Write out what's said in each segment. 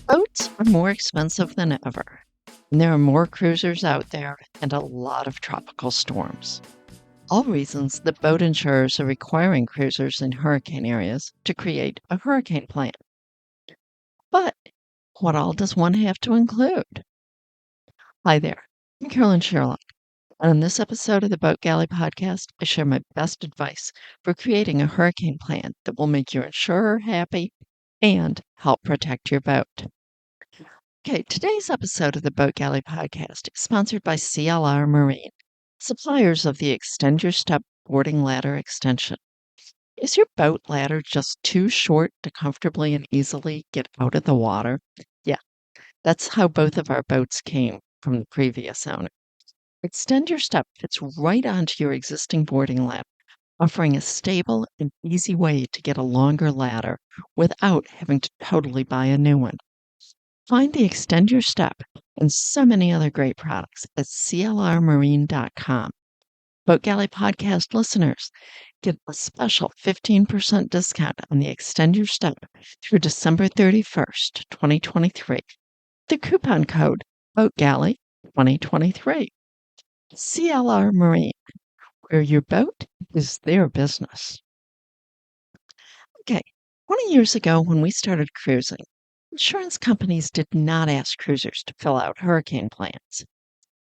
Boats are more expensive than ever, and there are more cruisers out there and a lot of tropical storms. All reasons that boat insurers are requiring cruisers in hurricane areas to create a hurricane plan. But what all does one have to include? Hi there, I'm Carolyn Sherlock, and on this episode of the Boat Galley podcast, I share my best advice for creating a hurricane plan that will make your insurer happy and help protect your boat. Okay, today's episode of the Boat Galley podcast is sponsored by CLR Marine, suppliers of the Extend Your Step boarding ladder extension. Is your boat ladder just too short to comfortably and easily get out of the water? Yeah, that's how both of our boats came from the previous owner. Extend Your Step fits right onto your existing boarding ladder, offering a stable and easy way to get a longer ladder without having to totally buy a new one. Find the Extend Your Step and so many other great products at clrmarine.com. Boat Galley podcast listeners get a special 15% discount on the Extend Your Step through December 31st, 2023. The coupon code BoatGalley2023. CLR Marine, where your boat is their business. Okay, 20 years ago when we started cruising, insurance companies did not ask cruisers to fill out hurricane plans.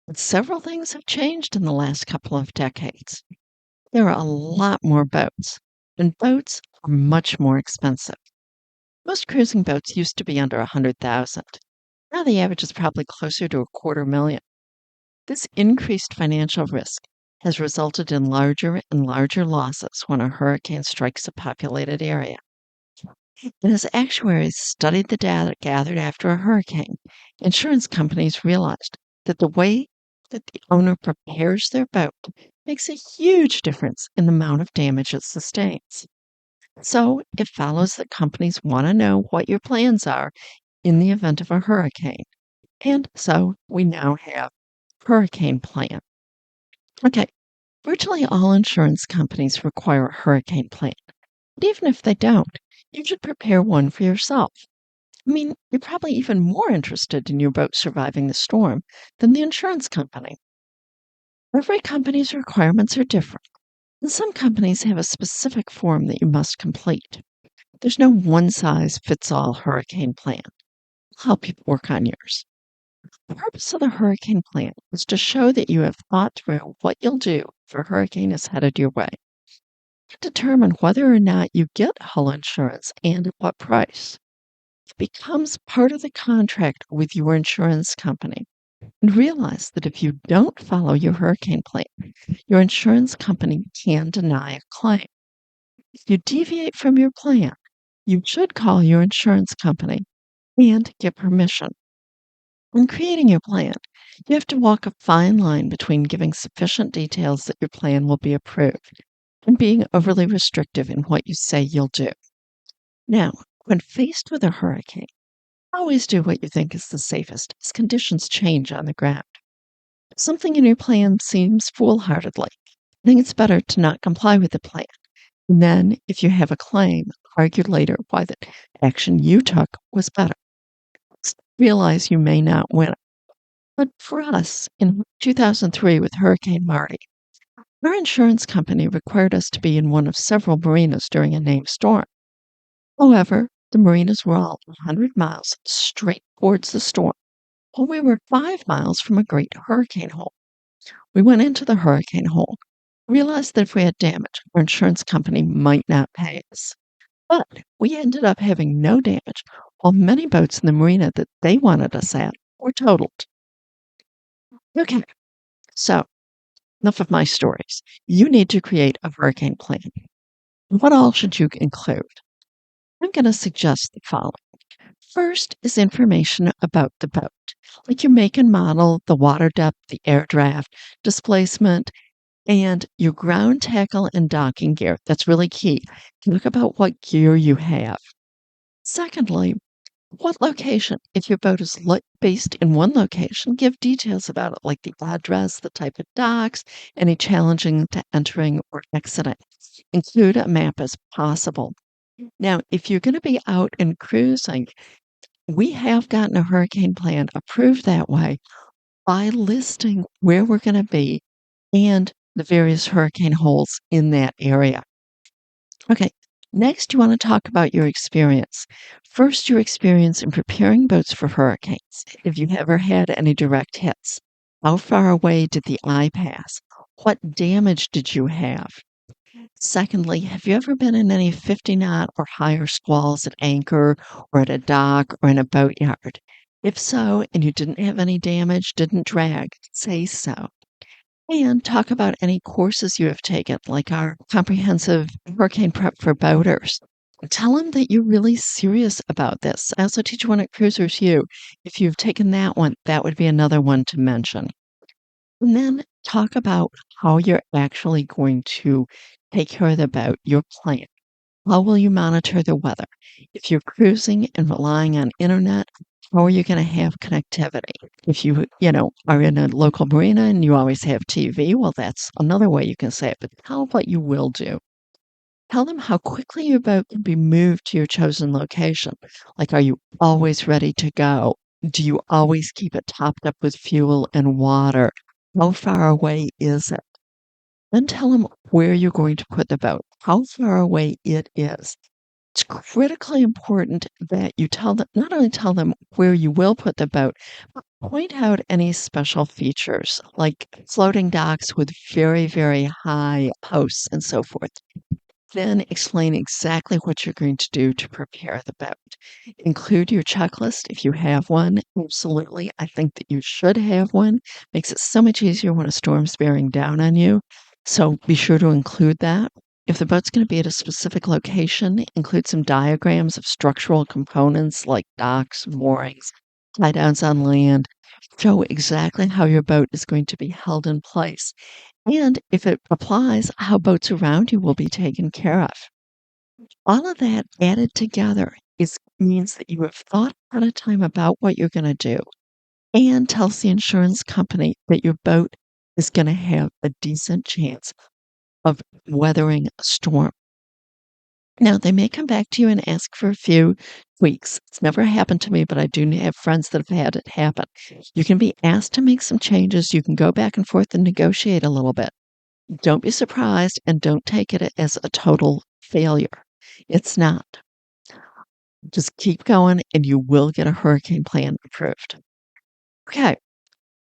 But several things have changed in the last couple of decades. There are a lot more boats, and boats are much more expensive. Most cruising boats used to be under 100,000. Now the average is probably closer to $250,000. This increased financial risk has resulted in larger and larger losses when a hurricane strikes a populated area. And as actuaries studied the data gathered after a hurricane, insurance companies realized that the way that the owner prepares their boat makes a huge difference in the amount of damage it sustains. So it follows that companies want to know what your plans are in the event of a hurricane. And so we now have Hurricane Plan. Okay, virtually all insurance companies require a hurricane plan. But even if they don't, you should prepare one for yourself. I mean, you're probably even more interested in your boat surviving the storm than the insurance company. Every company's requirements are different, and some companies have a specific form that you must complete. There's no one-size-fits-all hurricane plan. I'll help you work on yours. The purpose of the hurricane plan is to show that you have thought through what you'll do if a hurricane is headed your way. Determine whether or not you get hull insurance and at what price. It becomes part of the contract with your insurance company. And realize that if you don't follow your hurricane plan, your insurance company can deny a claim. If you deviate from your plan, you should call your insurance company and get permission. When creating your plan, you have to walk a fine line between giving sufficient details that your plan will be approved and being overly restrictive in what you say you'll do. Now, when faced with a hurricane, always do what you think is the safest as conditions change on the ground. If something in your plan seems foolhardily, I think it's better to not comply with the plan. And then, if you have a claim, argue later why the action you took was better. Realize you may not win it. But for us, in 2003 with Hurricane Marty, our insurance company required us to be in one of several marinas during a named storm. However, the marinas were all 100 miles straight towards the storm, while we were 5 miles from a great hurricane hole. We went into the hurricane hole, realized that if we had damage, our insurance company might not pay us. But we ended up having no damage, while many boats in the marina that they wanted us at were totaled. Okay, so enough of my stories. You need to create a hurricane plan. What all should you include? I'm going to suggest the following. First is information about the boat, like your make and model, the water depth, the air draft, displacement, and your ground tackle and docking gear. That's really key. Look about what gear you have. Secondly, what location? If your boat is based in one location, give details about it, like the address, the type of docks, any challenging to entering or exiting. Include a map as possible. Now, if you're going to be out and cruising, we have gotten a hurricane plan approved that way by listing where we're going to be and the various hurricane holes in that area. Okay, next you want to talk about your experience. First, your experience in preparing boats for hurricanes. If you've ever had any direct hits, how far away did the eye pass? What damage did you have? Secondly, have you ever been in any 50 knot or higher squalls at anchor or at a dock or in a boatyard? If so, and you didn't have any damage, didn't drag, say so. And talk about any courses you have taken, like our comprehensive hurricane prep for boaters. Tell them that you're really serious about this. I also teach one at Cruisers U. If you've taken that one, that would be another one to mention. And then talk about how you're actually going to take care of the boat, your plan. How will you monitor the weather? If you're cruising and relying on internet, how are you going to have connectivity? If you are in a local marina and you always have TV, well, that's another way you can say it, but tell them what you will do. Tell them how quickly your boat can be moved to your chosen location. Like, are you always ready to go? Do you always keep it topped up with fuel and water? How far away is it? Then tell them where you're going to put the boat, how far away it is. It's critically important that you not only tell them where you will put the boat, but point out any special features like floating docks with very, very high posts and so forth. Then explain exactly what you're going to do to prepare the boat. Include your checklist if you have one. Absolutely. I think that you should have one. Makes it so much easier when a storm's bearing down on you. So be sure to include that. If the boat's going to be at a specific location, include some diagrams of structural components like docks, moorings, tie downs on land. Show exactly how your boat is going to be held in place. And if it applies, how boats around you will be taken care of. All of that added together means that you have thought ahead of time about what you're going to do and tells the insurance company that your boat is going to have a decent chance of weathering a storm. Now, they may come back to you and ask for a few tweaks. It's never happened to me, but I do have friends that have had it happen. You can be asked to make some changes. You can go back and forth and negotiate a little bit. Don't be surprised and don't take it as a total failure. It's not. Just keep going and you will get a hurricane plan approved. Okay.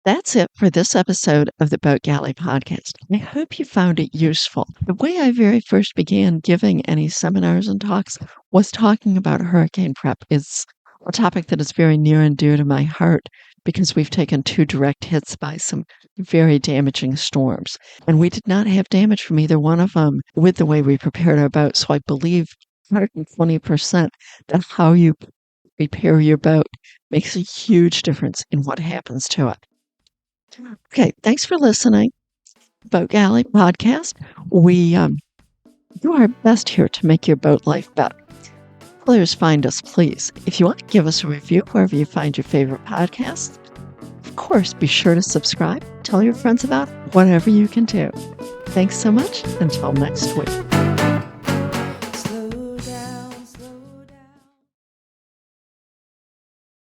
That's it for this episode of the Boat Galley podcast. I hope you found it useful. The way I very first began giving any seminars and talks was talking about hurricane prep. It's a topic that is very near and dear to my heart because we've taken 2 direct hits by some very damaging storms. And we did not have damage from either one of them with the way we prepared our boat. So I believe 120% that how you prepare your boat makes a huge difference in what happens to it. Okay, thanks for listening. Boat Galley podcast. We do our best here to make your boat life better. Please find us, please. If you want to give us a review wherever you find your favorite podcasts, of course, be sure to subscribe. Tell your friends about it, whatever you can do. Thanks so much. Until next week.